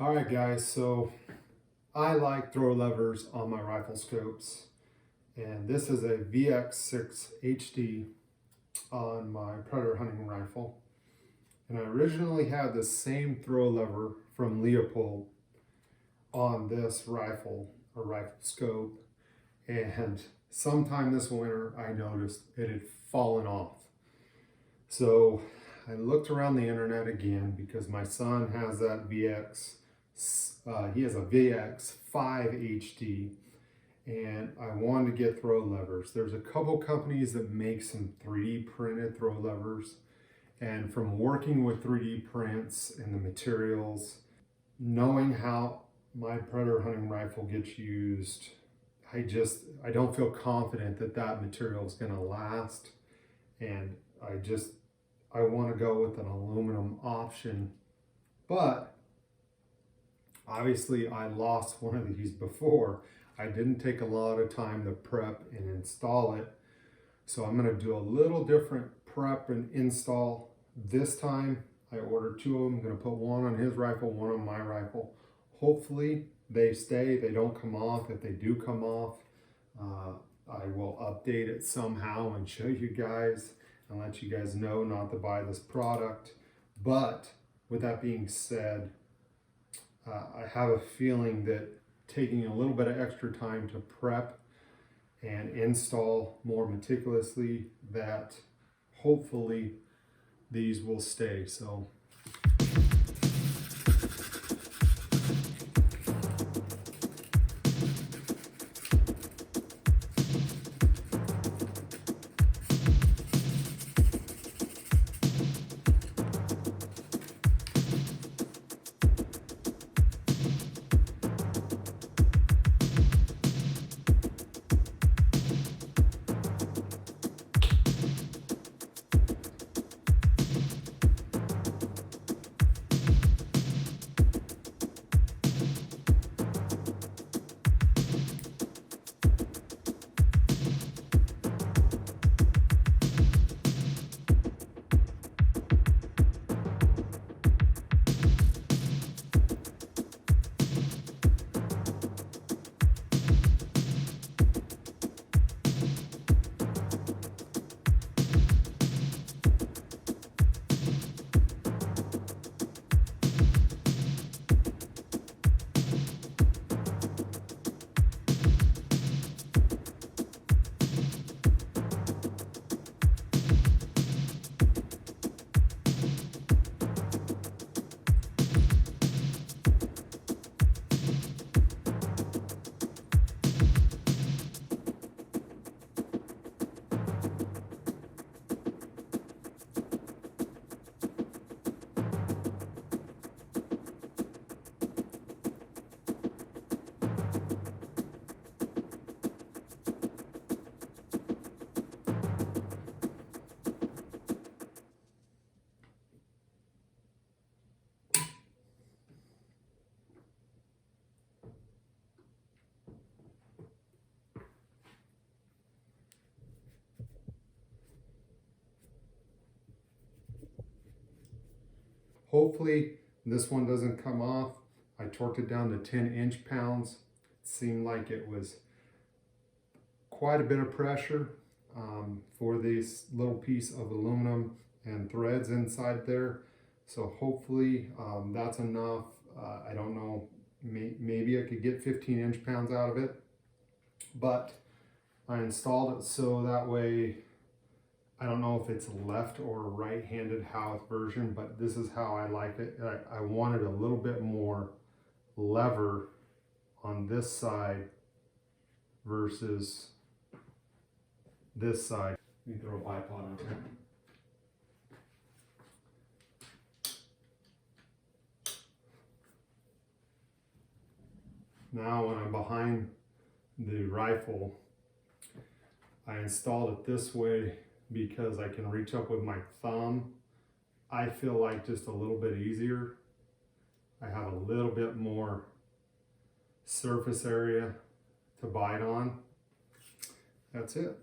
All right, guys, so I like throw levers on my rifle scopes, and this is a VX-6HD on my predator hunting rifle. And I originally had the same throw lever from Leupold on this rifle, a rifle scope, and sometime this winter I noticed it had fallen off. So I looked around the internet again because my son has that VX. He has a VX-5HD, and I wanted to get throw levers. There's a couple companies that make some 3D printed throw levers, and from working with 3D prints and the materials, knowing how my predator hunting rifle gets used, I don't feel confident that that material is going to last, and I want to go with an aluminum option. But obviously I lost one of these before. I didn't take a lot of time to prep and install it. So I'm going to do a little different prep and install this time. I ordered two of them. I'm going to put one on his rifle, one on my rifle. Hopefully they stay, they don't come off. If they do come off, I will update it somehow and show you guys and let you guys know not to buy this product. But with that being said, I have a feeling that taking a little bit of extra time to prep and install more meticulously, that hopefully these will stay. So hopefully this one doesn't come off. I torqued it down to 10 inch-pounds. It seemed like it was quite a bit of pressure for this little piece of aluminum and threads inside there. So hopefully that's enough. I don't know, maybe I could get 15 inch-pounds out of it, but I installed it so that way, I don't know if it's left or right-handed Howitt version, but this is how I like it. I wanted a little bit more lever on this side versus this side. Let me throw a bipod on there. Now when I'm behind the rifle, I installed it this way because I can reach up with my thumb. I feel like just a little bit easier. I have a little bit more surface area to bite on. That's it.